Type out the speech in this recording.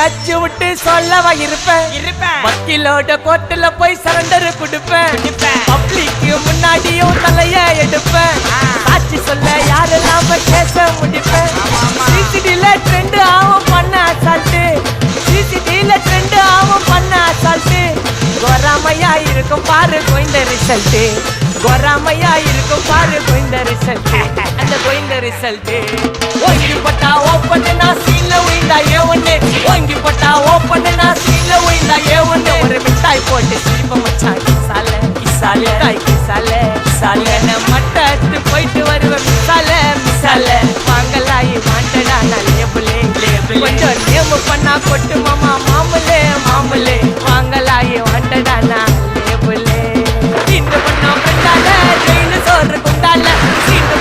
அச்சு விட்டு சொல்லவா இருப்பேன் வக்கீலோட கோர்ட்டுல போய் சரண்டர் கொடுப்பேன் பப்ளிக்கு முன்னாடியும் தலைய எடுப்பேன் சாட்சி சொல்ல யாரெல்லாம் கேச முடிப்பேன் சிசிடில ட்ரெண்ட் ஆகும் பண்ண அசால்ட்டு சிசிடில ட்ரெண்ட் ஆகும் பண்ண அசால்ட்டு கோராமையா இருக்கும் பாரு கோயிந்த ரிசல்ட்டு கோராமையா இருக்கும் பாரு கோயிந்த ரிசல்ட் அந்த கோயிந்த ரிசல்ட் ஓங்கி பட்டா ஓப்பன் நான் சீன்ல உயிந்தா ஒண்ணு ஓங்கி பட்டா ஓப்பன் நான் சீன்ல உயிந்தா ஒண்ணு ஒரு மிட்டாய் போட்டு சிரிப்ப மச்சான் கிசால கிசால தாய் கிசால கிசால மட்டத்து போயிட்டு வருவேன் மிசால வாங்கலாயி மாட்டடா நான் லேபிளே கொஞ்சம் நேமு பண்ணா கொட்டு மாமா மாமலே வாங்கலாயி மாட்டடா நான் லேபிளே இந்த பண்ணா பண்ணால ஜெயிலு சோறு குண்டால சீட்டு